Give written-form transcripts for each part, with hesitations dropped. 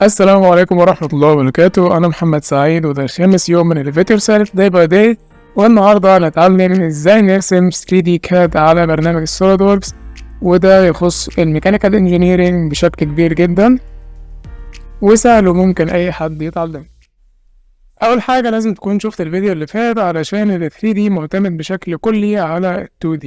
السلام عليكم ورحمة الله وبركاته. أنا محمد سعيد وده خامس يوم من Elevator Self Day by Day، والنهاردة هنتعلم إزاي نرسم 3D CAD على برنامج SolidWorks، وده يخص الميكانيكال انجينيرينج بشكل كبير جدا وسهل وممكن أي حد يتعلم. أول حاجة لازم تكون شفت الفيديو اللي فات علشان ال 3D معتمد بشكل كلي على 2D.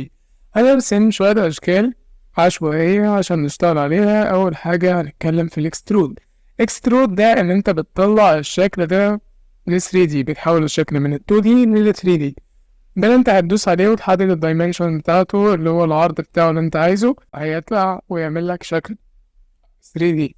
هنرسم شوية أشكال عشوائية عشان نشتغل عليها. أول حاجة هنتكلم في الإكسترود. إكسترود ده إن أنت بتطلع الشكل ده ل 3D، بتحول الشكل من ال 2D لل 3D. ده اللي أنت هتدوس عليه وتحدد الدايمنشن بتاعته اللي هو العرض بتاعه اللي أنت عايزه، هيطلع ويعمل لك شكل 3D.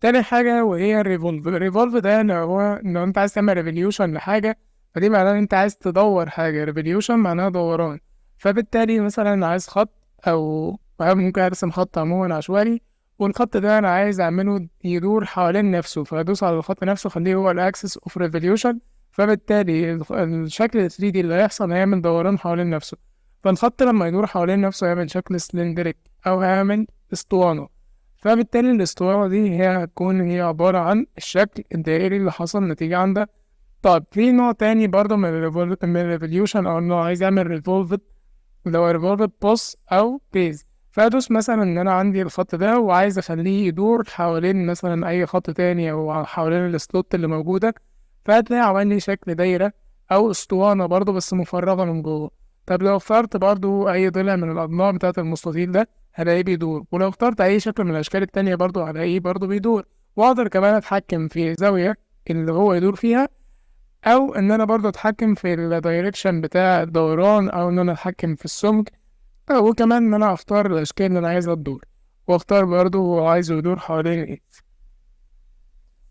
تاني حاجة وهي الريفولف. الريفولف ده اللي هو إن أنت عايز تعمل ريفوليوشن لحاجة، فدي معناه إن أنت عايز تدور حاجة. ريفوليوشن معناها دوران، فبالتالي مثلا عايز خط أو ممكن أرسم خط عموما عشوائي، والخط ده أنا عايز أعمله يدور حوالين نفسه، فأدوس على الخط نفسه خليه هو الأكسس أوف ريفوليوشن، فبالتالي الشكل ال 3D اللي هيحصل هيعمل دوران حوالين نفسه. فالخط لما يدور حوالين نفسه هيعمل شكل سلندريك أو هيعمل اسطوانة، فبالتالي الاسطوانة دي هي عبارة عن الشكل الدائري اللي حصل نتيجة عن ده. طيب في نوع تاني برضه من الريفوليوشن، أو إنه عايز يعمل ريفولفد، اللي هو ريفولفد بوس أو بيز. فأدوس مثلا إن أنا عندي الخط ده وعايز أخليه يدور حوالين مثلا أي خط تاني أو حوالين السلوت اللي موجودة، فهتلاقي عمل لي شكل دايرة أو اسطوانة برضه بس مفرغة من جوه. طب لو اخترت برضه أي ضلع من الأضلاع بتاعة المستطيل ده هلاقيه بيدور، ولو اخترت أي شكل من الأشكال التانية برضه هلاقيه برضه بيدور. وأقدر كمان أتحكم في زاوية اللي هو يدور فيها، او ان انا برضه اتحكم في الدايركشن بتاع الدوران، او ان انا اتحكم في السمك، وكمان ان انا اختار الاشكال اللي انا عايزها تدور، واختار برضه هو عايزه يدور حوالين ايه.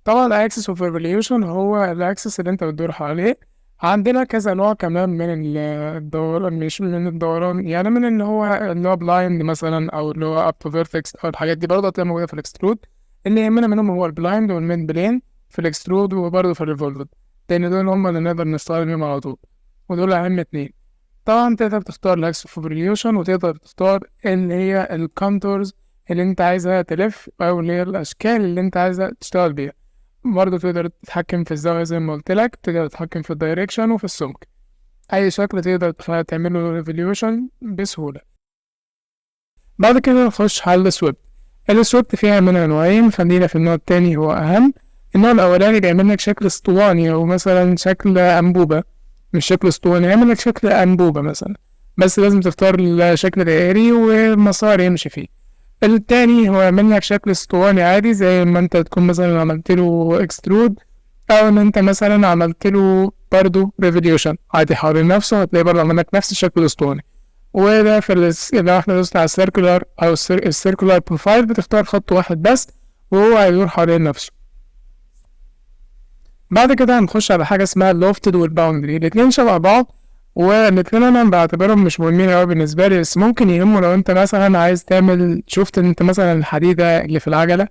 طبعا الاكسس اوف ريفوليوشن هو الاكسس اللي انت بتدور حواليه. عندنا كذا نوع كمان من الدوران، مش من الدوران يعني، من اللي هو بلايند مثلا، او اللي هو اب تو فيرتكس، او الحاجات دي برضه هتلاقيها موجوده في الاكسترود. اللي يهمنا منهم هو البلايند والميد بلين في الاكسترود، وبرضه في الريفولفد، لان دول هم اللي نقدر نشتغل بيهم على طول، ودول اهم اتنين. طبعا تقدر تختار الاكس اوف ريفوليوشن، وتقدر تختار اللي هي الكونتورز اللي انت عايزها تلف، او اللي هي الاشكال اللي انت عايزها تشتغل بيها. برضه تقدر تتحكم في الزاوية زي ما قلت لك، تقدر تتحكم في الدايركشن وفي السمك. أي شكل تقدر تعمله ريفوليوشن بسهولة. بعد كده نخش على السويبت. السويبت فيها منها نوعين، خلينا في النوع التاني هو أهم. النوع الأولاني بيعمل لك شكل اسطواني، أو مثلا شكل أنبوبة. مش شكل اسطواني، يعمل لك شكل أنبوبة مثلا، بس لازم تختار الشكل دائري والمسار يمشي فيه. التاني هو يعمل لك شكل اسطواني عادي، زي ما انت تكون مثلا عملت له اكسترود، او ان انت مثلا عملت له برضه ريفوليوشن عادي حوالين نفسه، هتلاقي برضه عمل لك نفس الشكل الاسطواني. وده في لو احنا دوسنا على السيركولار او السيركولار بروفايل، بتختار خط واحد بس وهو هيدور حوالين نفسه. بعد كده هنخش على حاجة اسمها اللوفتد والباوندري. الاتنين شبه بعض، والاتنين انا بعتبرهم مش مهمين اوي بالنسبة لي، بس ممكن يهموا لو انت مثلا عايز تعمل، شفت انت مثلا الحديدة اللي في العجلة،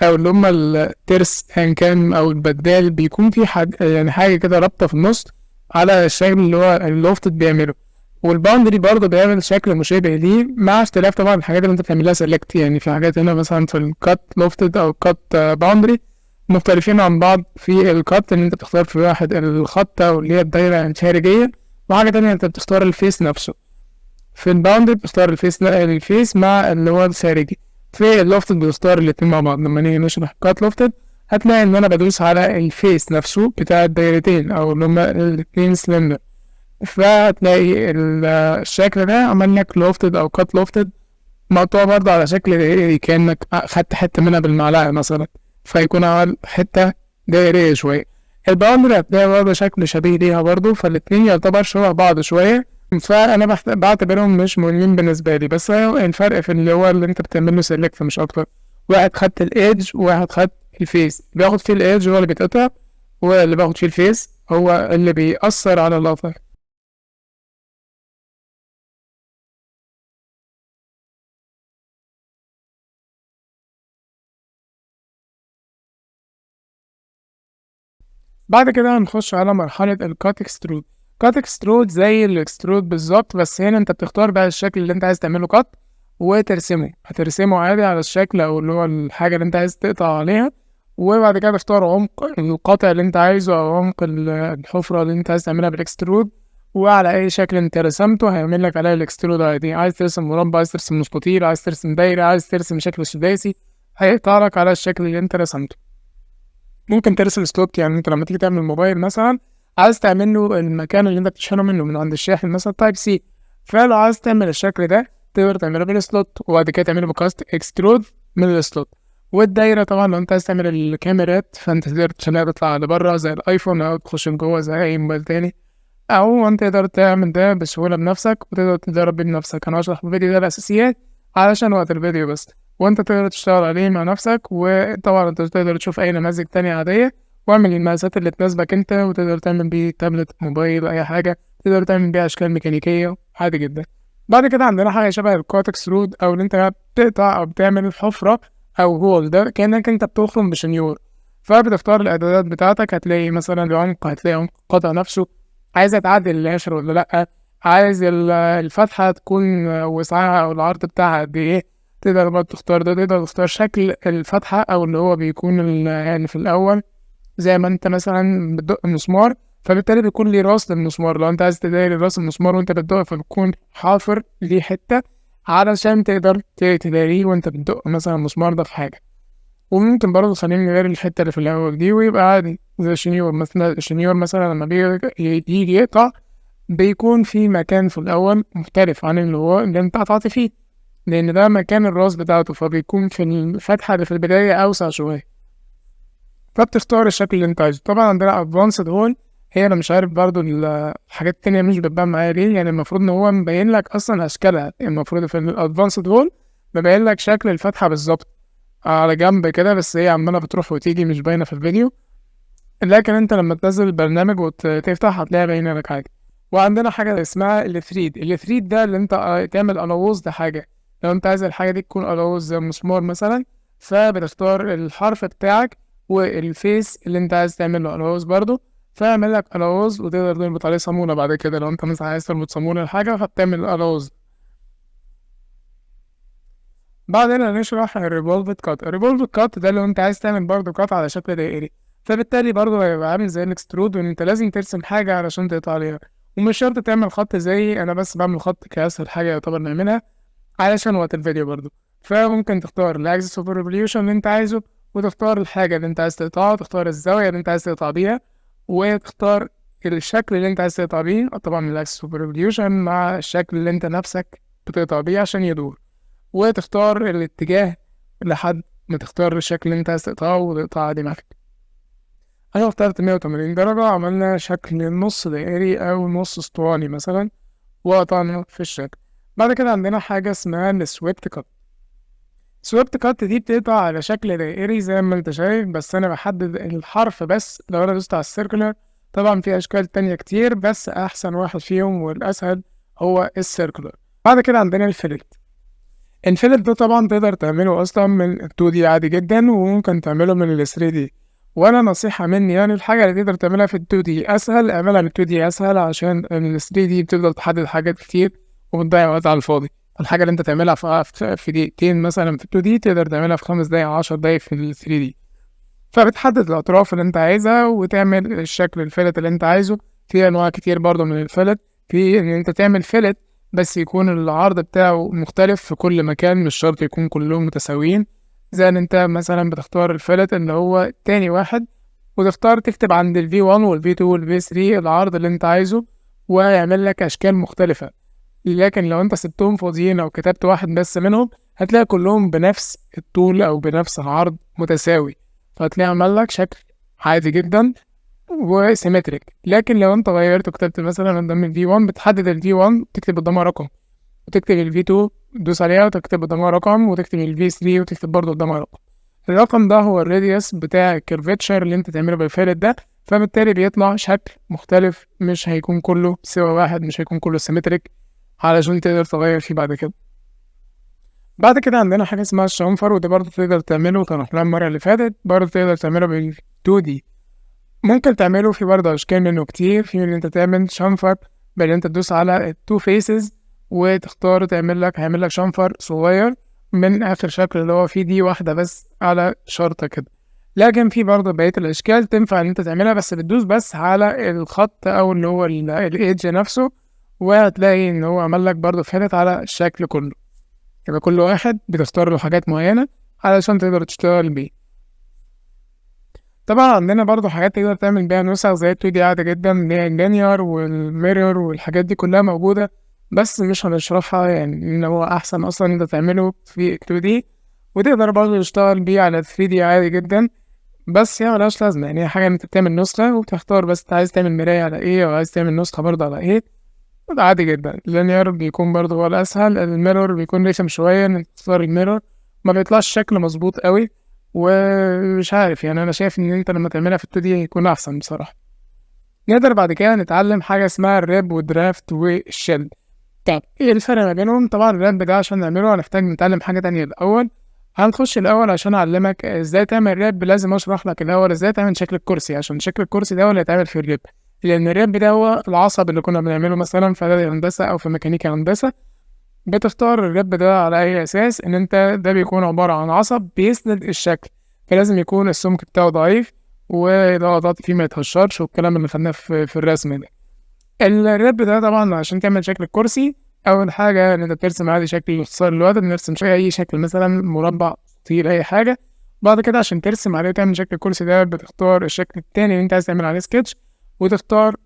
او اللي هما الترس ان كان او البدال، بيكون في يعني حاجة كده رابطة في النص على الشكل اللي هو اللوفتد بيعمله. والباوندري برضه بيعمل شكل مشابه ليه، مع اختلاف طبعا الحاجات اللي انت بتعملها سيلكت. يعني في حاجات هنا مثلا في الكات لوفتد او كات باوندري مختلفين عن بعض. في الكات ان انت بتختار في واحد الخط او اللي هي الدايرة الخارجية، وحاجة تانية انت بتختار الفيس نفسه. في الباوندد بتختار الفيس مع اللي هو الخارجي. في اللوفتد بتختار الاتنين مع بعض. لما نيجي نشرح كات لوفتد هتلاقي ان انا بدوس على الفيس نفسه بتاع الدايرتين، او اللي هما الاتنين سلندر، فهتلاقي الشكل ده عمل لك لوفتد او كات لوفتد، مقطوع برضه على شكل دائري، كأنك خدت حتة منها بالمعلقة مثلا، فيكون عمل حتة دائرية شوية. الباوندري هتلاقي برضه شكل شبيه ليها برضه، فالاتنين يعتبر شبه بعض شوية، فأنا بعتبرهم مش مهمين بالنسبة لي. بس هو الفرق في اللي هو اللي أنت بتعمله سيلكت مش أكتر. واحد خدت الإيدج وواحد خد الفيس. بياخد فيه الإيدج هو اللي بيتقطع، واللي بياخد فيه الفيس هو اللي بيأثر على القطع. بعد كده هنخش على مرحلة الكات اكسترود. كات اكسترود زي الاكسترود بالظبط، بس هنا انت بتختار بقى الشكل اللي انت عايز تعمله كات، هترسمه عادي على الشكل او اللي هو الحاجة اللي انت عايز تقطع عليها. وبعد كده تختار عمق القطع اللي انت عايزه او عمق الحفرة اللي انت عايز تعملها بالاكسترود، وعلى اي شكل انت رسمته هيعمل لك عليه الاكسترود عادي. عايز ترسم مربع، عايز ترسم مستطيل، عايز ترسم دايرة، عايز ترسم شكل سداسي، هيقطع لك على الشكل اللي انت رسمته. ممكن ترسل سلوت، يعني انت لما تيجي تعمل موبايل مثلا عايز تعمل له المكان اللي انت بتشحنه منه من عند الشاحن مثلا تايب سي، فلو عايز تعمل الشكل ده تقدر تعمله بالسلوت، وبعد كده تعمله بكاست اكسترود من السلوت. والدايره طبعا لو انت عايز تعمل الكاميرات فانت تقدر تخليها تطلع لبره زي الايفون او تخش جوه زي اي موبايل تاني، او انت تقدر تعمل ده بسهوله بنفسك وتقدر تجرب بنفسك. انا هشرح في الفيديو ده الاساسيات علشان وقت الفيديو بس، وانت تقدر تشتغل عليه مع نفسك. وطبعا انت تقدر تشوف اي نماذج تانية عاديه واعمل المقاسات اللي تناسبك انت، وتقدر تعمل بيه تابلت، موبايل، اي حاجه تقدر تعمل بيها اشكال ميكانيكيه عادي جدا. بعد كده عندنا حاجه شبه الكات اكسترود، او ان انت بتقطع او بتعمل حفره او هول، ده كانك انت بتخرم بشنيور. فبتختار الاعدادات بتاعتك، هتلاقي مثلا العمق، هتلاقي عمق القطع نفسه، عايز تعدل القشر ولا لأ، عايز الفتحة تكون وسعها أو العرض بتاعها قد إيه، تقدر برضه تختار ده. تقدر تختار شكل الفتحة أو اللي هو بيكون يعني في الأول زي ما أنت مثلا بتدق المسمار، فبالتالي بيكون ليه راس للمسمار. لو أنت عايز تداري راس المسمار وأنت بتدق فبتكون حافر ليه حتة علشان تقدر تداريه وأنت بتدق مثلا المسمار ده في حاجة. وممكن برضه تخليه من غير الحتة اللي في الأول دي ويبقى عادي زي الشنيور مثلا. الشنيور مثلا لما يجي يقطع بيكون في مكان في الأول مختلف عن اللي هو اللي انت قطعت فيه، لأن ده مكان الراس بتاعته، فبيكون في الفتحة اللي في البداية أوسع شوية. فبتختار الشكل اللي انت عايزه. طبعا عندنا advanced hole، هي أنا مش عارف برضه الحاجات التانية مش بتبان معايا ليه، يعني المفروض إن هو مبين لك أصلا أشكالها. المفروض في الادفانسد هول مبين لك شكل الفتحة بالظبط على جنب كده، بس هي عمالة بتروح وتيجي مش باينة في الفيديو، لكن انت لما تنزل البرنامج وتفتح هتلاقيها باينة لك عادي. وعندنا حاجة اسمها الثريد ده اللي انت تعمل ألوز لحاجة. لو انت عايز الحاجة دي تكون ألوز زي مسمار مثلا، فبتختار الحرف بتاعك والفيس اللي انت عايز تعمل له ألوز برضه، فيعمل لك ألوز وتقدر تربط عليه صامولة بعد كده. لو انت مثلا عايز تربط صامولة لحاجة فبتعمل ألوز. بعدين هنشرح الريفولفد كات. الريفولفد كات ده لو انت عايز تعمل برضه كات على شكل دائري، فبالتالي برضه هيبقى عامل زي الاكسترود، وان انت لازم ترسم حاجة علشان تقطع عليها. ومش شرط تعمل خط زي انا، بس بعمل خط كأسهل حاجة يعتبر نعملها علشان وقت الفيديو برضه. فممكن تختار الاكسس اوف ريفوليوشن اللي انت عايزه، وتختار الحاجة اللي انت عايز تقطعها، وتختار الزاوية اللي انت عايز تقطع بيها، وتختار الشكل اللي انت عايز تقطع بيه طبعا الاكسس اوف ريفوليوشن مع الشكل اللي انت نفسك بتقطع بيه عشان يدور، وتختار الاتجاه لحد ما تختار الشكل اللي انت عايز تقطعه وتقطع عادي معاك. انا اخترت 180 درجة، عملنا شكل نص دائري او نص اسطواني مثلا وقطعنا في الشكل. بعد كده عندنا حاجة اسمها السويبت كات. السويبت كات دي بتقطع على شكل دائري زي ما انت شايف، بس انا بحدد الحرف بس. لو انا دوست على السيركلر، طبعا في اشكال تانية كتير بس احسن واحد فيهم والاسهل هو السيركلر. بعد كده عندنا الفيلت. الفيلت ده طبعا تقدر تعمله اصلا من ال 2D عادي جدا، وممكن تعمله من ال 3D. وانا نصيحة مني يعني الحاجة اللي تقدر تعملها في ال 2D اسهل اعملها من ال 2D اسهل، عشان ال 3D بتفضل تحدد حاجات كتير وبتضيع وقت على الفاضي. الحاجة اللي انت تعملها في دقيقتين مثلا في ال 2D تقدر تعملها في 5 دقايق 10 دقايق في ال 3D. فبتحدد الاطراف اللي انت عايزها وتعمل الشكل الفيلت اللي انت عايزه. في انواع كتير برضو من الفيلت، في ان انت تعمل فيلت بس يكون العرض بتاعه مختلف في كل مكان، مش شرط يكون كلهم متساويين. زي ان انت مثلا بتختار الفيلت اللي هو تاني واحد، وتختار تكتب عند ال V1 وال V2 وال V3 العرض اللي انت عايزه، ويعمل لك اشكال مختلفة. لكن لو انت سبتهم فاضيين او كتبت واحد بس منهم هتلاقي كلهم بنفس الطول او بنفس العرض متساوي، فهتلاقي عمل لك شكل عادي جدا وسيمتريك. لكن لو انت غيرت وكتبت مثلا قدام ال V1 بتحدد ال V1 تكتب قدامها رقم، وتكتب ال V2 تدوس عليها وتكتب قدامها رقم، وتكتب ال V3 وتكتب برضه قدامها رقم. الرقم ده هو الراديوس بتاع الكيرفتشر اللي انت تعمله بالفيلت ده، فبالتالي بيطلع شكل مختلف، مش هيكون كله سوا واحد، مش هيكون كله سيمتريك علشان تقدر تغير فيه بعد كده. بعد كده عندنا حاجة اسمها الشنفر، وده برضه تقدر تعمله، كان احنا المرة اللي فاتت برضه تقدر تعمله بال 2D. ممكن تعمله في برضه أشكال منه كتير، في إن أنت تعمل شنفر بإن أنت تدوس على التو فيسز وتختار هيعمل لك شنفر صغير من آخر شكل اللي هو فيه دي واحدة بس على شرطة كده. لكن في برضه بقية الأشكال تنفع إن أنت تعملها، بس بتدوس بس على الخط أو اللي هو الإيدج نفسه، وهتلاقي إن هو عمل لك برضه فلت على الشكل كله. يبقى كل واحد بتختار له حاجات معينة علشان تقدر تشتغل بيه. طبعا عندنا برضه حاجات تقدر تعمل بيها نسخ زي ال 2D عادي جدا، اللي هي اللينير والميرور والحاجات دي كلها موجودة، بس مش هنشرحها يعني، إن هو أحسن أصلا أنت تعمله في 2D، وتقدر برضه تشتغل بيه على 3D عادي جدا، بس هي ملهاش لازمة. يعني هي حاجة انت بتعمل نسخة وبتختار بس انت عايز تعمل مراية على ايه، او عايز تعمل نسخة برضه على ايه، وده عادي جدا. اللينير بيكون برضه هو الأسهل، الميرور بيكون رخم شوية ان انت تختار الميرور، ما بيطلعش شكل مظبوط قوي، ومش عارف يعني، انا شايف ان انت لما تعملها في 2D هيكون احسن بصراحة. نقدر بعد كده نتعلم حاجة اسمها الريب والدرافت والشيل. طب ايه الفرق ما بينهم؟ طبعا الريب ده عشان نعمله هنحتاج نتعلم حاجة تانية الأول. هنخش الأول عشان أعلمك ازاي تعمل ريب، لازم أشرح لك الأول ازاي تعمل شكل الكرسي، عشان شكل الكرسي ده هو اللي هيتعمل في الريب، لأن الريب ده هو العصب اللي كنا بنعمله مثلا في إعدادي هندسة أو في ميكانيكا هندسة. بتختار الريب ده على أي أساس؟ إن أنت ده بيكون عبارة عن عصب بيسند الشكل، فلازم يكون السمك بتاعه ضعيف، ولو قطعت فيه ما يتهشرش، والكلام اللي خدناه في الرسم ده. الريب ده طبعا عشان تعمل شكل الكرسي، اول حاجه ان انت بترسم عادي شكل اختصار الوتد، بنرسم اي شكل مثلا مربع مستطيل اي حاجه. بعد كده عشان ترسم عليه وتعمل شكل الكرسي ده بتختار الشكل التاني اللي انت عايز تعمل عليه سكتش، وتختار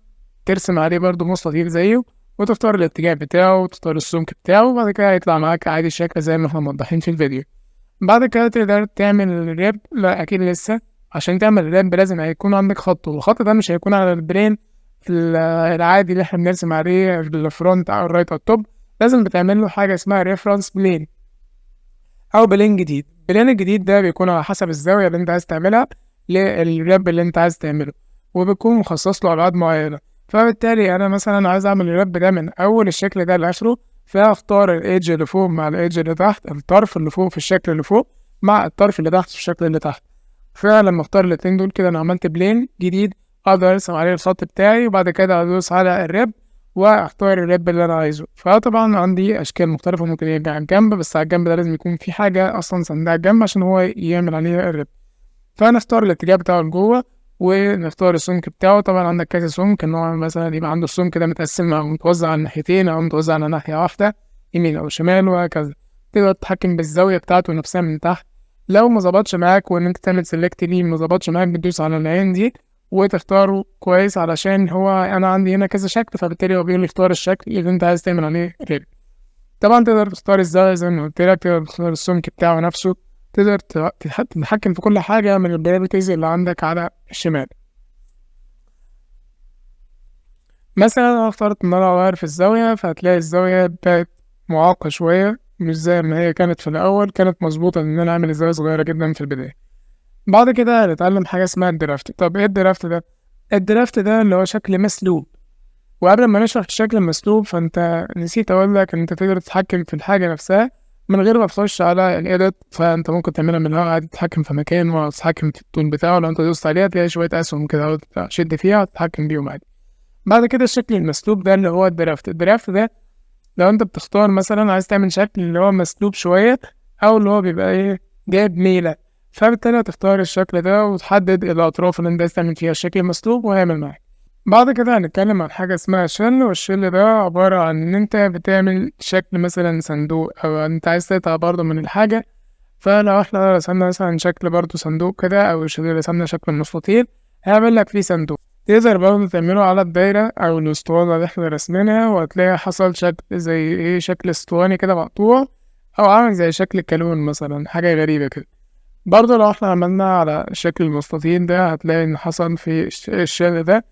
ترسم عليه برضو مستطيل زيه، وتختار الاتجاه بتاعه وتختار السمك بتاعه، وبعد كده هيطلع معاك عادي الشكل زي ما احنا موضحين في الفيديو. بعد كده تقدر تعمل الريب، لا اكيد لسه. عشان تعمل الريب لازم هيكون عندك خط، والخط ده مش هيكون على البرين العادي اللي احنا بنرسم عليه الفرونت او الرايت او التوب، لازم بتعمل له حاجه اسمها ريفرنس بلين او بلين جديد. البلين الجديد ده بيكون على حسب الزاويه اللي انت عايز تعملها للريب اللي انت عايز تعمله، وبيكون مخصص له ابعاد معينه. فبالتالي انا مثلا عايز اعمل الريب ده من اول الشكل ده لاخره، فاختار الايدج اللي فوق مع الايدج اللي تحت، الطرف اللي فوق في الشكل اللي فوق مع الطرف اللي تحت في الشكل اللي تحت. فلما اختار الاتنين دول كده انا عملت بلين جديد اقدر ارسم عليه الخط بتاعي، وبعد كده ادوس على الريب واختار الريب اللي انا عايزه. فطبعا عندي اشكال مختلفه، ممكن يرجع على الجنب، بس على الجنب ده لازم يكون في حاجه اصلا سندها على الجنب عشان هو يعمل عليه الريب. فنختار الاتجاه بتاعه لجوه، ونختار السمك بتاعه. طبعا عندك كذا سمك، ان هو مثلا يبقى عنده السمك ده متقسم او متوزع على الناحيتين او متوزع على ناحيه واحده يمين او شمال وهكذا. تقدر تتحكم بالزاويه بتاعته نفسها من تحت. لو مظبطش معاك وان انت تعمل سيلكت ليه مظبطش معاك، بتدوس على العين دي وتختاره كويس، علشان هو انا عندي هنا كذا شكل، فبالتالي هو بيقول لي اختار الشكل اللي انت عايز تعمل عليه ريب. طبعا تقدر تختار الزاويه زي ما قلت لك، تقدر تختار السمك بتاعه نفسه، تقدر تتحكم في كل حاجه من البريوريتيز اللي عندك على الشمال. مثلا انا اخترت ان انا اغير في الزاويه، فهتلاقي الزاويه بقت معاقه شويه، مش زي ما هي كانت في الاول، كانت مظبوطه ان انا اعمل الزاويه صغيره جدا في البدايه. بعد كده هنتعلم حاجة اسمها الدرافت. طب ايه الدرافت ده؟ الدرافت ده اللي هو شكل مسلوب. وقبل ما نشرح الشكل المسلوب، فانت نسيت اقول لك ان انت تقدر تتحكم في الحاجة نفسها من غير ما تخش على الايديت. فانت ممكن تعملها من الهواء عادي، تتحكم في مكان وتتحكم في الطول بتاعه، لو انت دوست عليها تلاقي شوية اسهم كده تشد فيها وتتحكم بيهم عادي. بعد كده الشكل المسلوب ده اللي هو الدرافت. الدرافت ده لو انت بتختار مثلا عايز تعمل شكل اللي هو مسلوب شوية، او اللي هو بيبقى ايه جايب ميلة، فبالتالي هتختار الشكل ده وتحدد الأطراف اللي انت عايز تعمل فيها الشكل المسلوب وهيعمل معاك. بعد كده هنتكلم عن حاجة اسمها شل، والشل ده عبارة عن ان انت بتعمل شكل مثلا صندوق، او انت عايز تقطع برضه من الحاجة. فلو احنا رسمنا مثلا شكل برضه صندوق كده، او رسمنا شكل مستطيل، هيعمل لك فيه صندوق. تقدر برضه تعمله على الدايرة أو الأسطوانة اللي احنا رسمينها، وهتلاقي حصل شكل زي ايه، شكل اسطواني كده مقطوع، أو عامل زي شكل كالون مثلا، حاجة غريبة كده. برضه لو احنا عملنا على شكل المستطيل ده، هتلاقي إن حصل في الشكل ده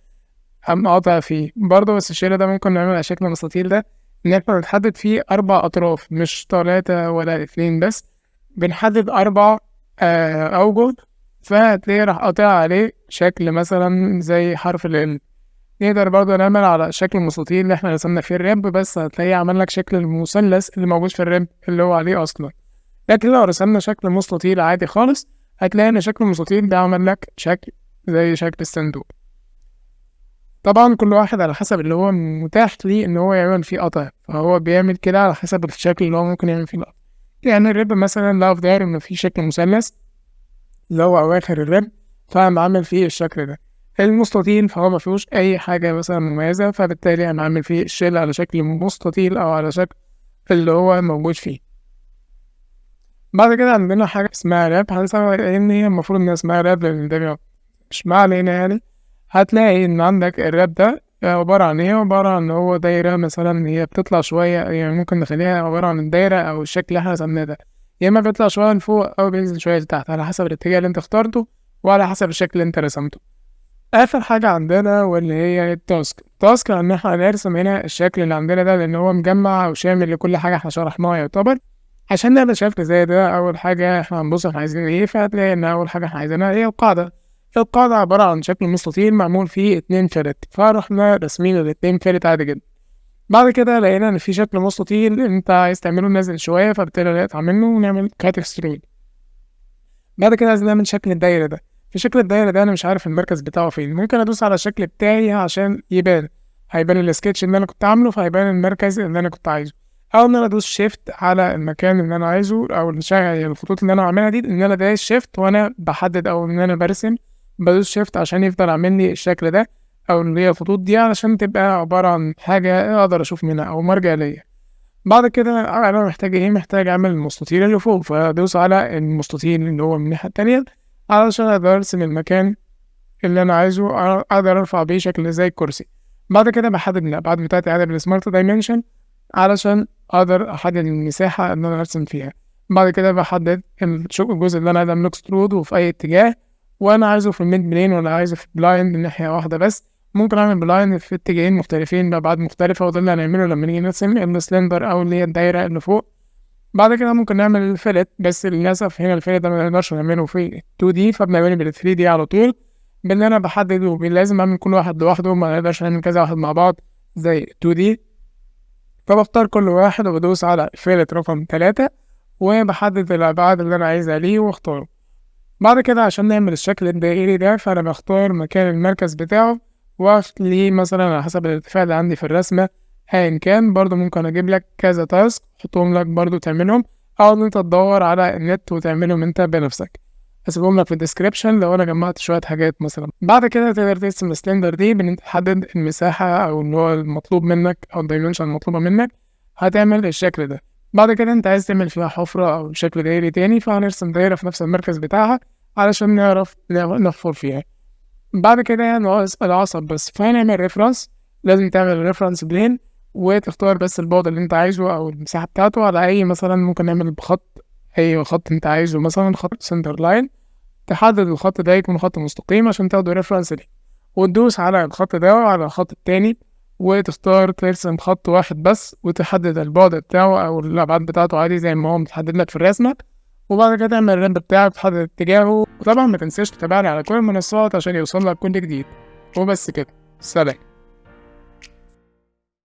أهم قطع فيه برضه. بس الشكل ده ممكن نعمل على شكل المستطيل ده إن احنا بنحدد فيه 4 أطراف، مش 3 ولا 2 بس، بنحدد 4 أوجه. فهتلاقي راح قاطع عليه شكل مثلا زي حرف ال. نقدر برضه نعمل على شكل المستطيل اللي احنا رسمنا فيه الرب، بس هتلاقيه عمل لك شكل المثلث اللي موجود في الرب اللي هو عليه أصلا. لكن لو رسمنا شكل مستطيل عادي خالص، هتلاقي إن شكل المستطيل ده عمل لك شكل زي شكل الصندوق. طبعا كل واحد على حسب اللي هو متاح ليه ان هو يعمل فيه قطع، فهو بيعمل كده على حسب الشكل اللي هو ممكن يعمل فيه القطع. يعني الرب مثلا لو في داير انه فيه شكل مثلث اللي هو اواخر الرب، فانا عامل فيه الشكل ده. المستطيل فهو ما فيهوش اي حاجه مثلا مميزه، فبالتالي انا عامل فيه الشيل على شكل مستطيل او على شكل اللي هو موجود فيه. بعد كده عندنا حاجه اسمها راب، هنسميها ان هي المفروض ان اسمها راب لان ده مش ما علينا يعني. هتلاقي ان عندك الراب ده عباره عن ايه، عباره عن ان هو دايره مثلا هي بتطلع شويه، يعني ممكن نخليها عباره عن الدايره او الشكل اللي احنا رسمناه ده، يا اما بيطلع شويه لفوق او بينزل شويه لتحت على حسب الاتجاه اللي انت اخترته وعلى حسب الشكل اللي انت رسمته. اخر حاجه عندنا واللي هي التاسك ان احنا هنرسم هنا الشكل اللي عندنا ده لان هو مجمع وشامل لكل حاجه احنا شرحناها يعتبر. عشان نعمل شكل زي ده اول حاجه احنا هنبص احنا عايزين ايه، فهتلاقي ان اول حاجه احنا عايزينها هي القاعده. القاعده عباره عن شكل مستطيل معمول فيه 2 فلت، فرحنا راسمين ال2 فلت عادي جدا. بعد كده لقينا ان في شكل مستطيل انت عايز تعمله نازل شويه، فبالتالي نقطع منه ونعمل كات اكسترود. بعد كده عايزين نعمل شكل الدايرة ده. في شكل الدايرة ده أنا مش عارف المركز بتاعه فين، ممكن أدوس على الشكل بتاعي عشان يبان، هيبان السكتش اللي أنا كنت عامله فهيبان المركز اللي أنا كنت عايزه، أو إن أنا أدوس شيفت على المكان اللي أنا عايزه أو الخطوط اللي أنا عاملها دي، إن أنا دايس شيفت وأنا بحدد أو إن أنا برسم، بدوس شيفت عشان يفضل عامل لي الشكل ده أو اللي هي الخطوط دي علشان تبقى عبارة عن حاجة أقدر أشوف منها أو مرجع ليا. بعد كده انا محتاج ايه، محتاج اعمل المستطيل اللي فوق، فادوس على المستطيل اللي هو من الناحيه التانية علشان اقدر ارسم المكان اللي انا عايزه، اقدر ارفع بيه شكل زي الكرسي. بعد كده بحدد الابعاد بتاعتي عادي بالسمارت دايمنشن علشان اقدر احدد المساحه اللي انا ارسم فيها. بعد كده بحدد الجزء اللي انا عايز اعمله اكسترود وفي اي اتجاه، وانا عايزه في الميد بلين ولا عايزه في بلايند من ناحيه واحده بس. ممكن اعمل بلاين في اتجاهين مختلفين بأبعاد مختلفة، وده اللي هنعمله لما نيجي نرسم السلندر او اللي هي الدايرة اللي فوق. بعد كده ممكن نعمل الفيلت، بس للأسف هنا الفيلت ده منقدرش نعمله في 2D فبنعمله بال 3D على طول، بان انا بحدد ولازم اعمل كل واحد لوحده، ما نقدرش نعمل كذا واحد مع بعض زي 2D. فبختار كل واحد وبدوس على فيلت رقم 3 وبحدد الأبعاد اللي أنا عايزها ليه واختاره. بعد كده عشان نعمل الشكل الدائري ده فأنا بختار مكان المركز بتاعه واخليه مثلا على حسب الارتفاع اللي عندي في الرسمة أيا كان. برضو ممكن أجيب لك كذا تاسك أحطهم لك برضو تعملهم، أو إن أنت تدور على النت وتعملهم أنت بنفسك، هسيبهم لك في الديسكريبشن لو أنا جمعت شوية حاجات مثلا. بعد كده تقدر ترسم السلندر دي بإن أنت تحدد المساحة أو اللي هو المطلوب منك أو الدايمنشن المطلوبة منك، هتعمل الشكل ده. بعد كده انت عايز تعمل فيها حفرة او شكل دايري تاني، فهنرسم دايرة في نفس المركز بتاعها علشان نعرف نحفر فيها. بعد كده ناقص العصب بس، فهنعمل ريفرنس. لازم تعمل ريفرنس بلين وتختار بس البعد اللي انت عايزه او المساحة بتاعته على اي، مثلا ممكن نعمل بخط اي خط انت عايزه، مثلا خط سنتر لاين، تحدد الخط ده يكون خط مستقيم عشان تاخده ريفرنس ليه، وتدوس على الخط ده وعلى الخط التاني وتختار ترسم خط واحد بس وتحدد البعد بتاعه أو الأبعاد بتاعته عادي زي ما هو متحدد لك في الرسمة. وبعد كده تعمل الرند بتاعك تحدد اتجاهه، وطبعا ما تنساش تتابعني على كل المنصات عشان يوصل لك كل جديد. وبس كده، سلام.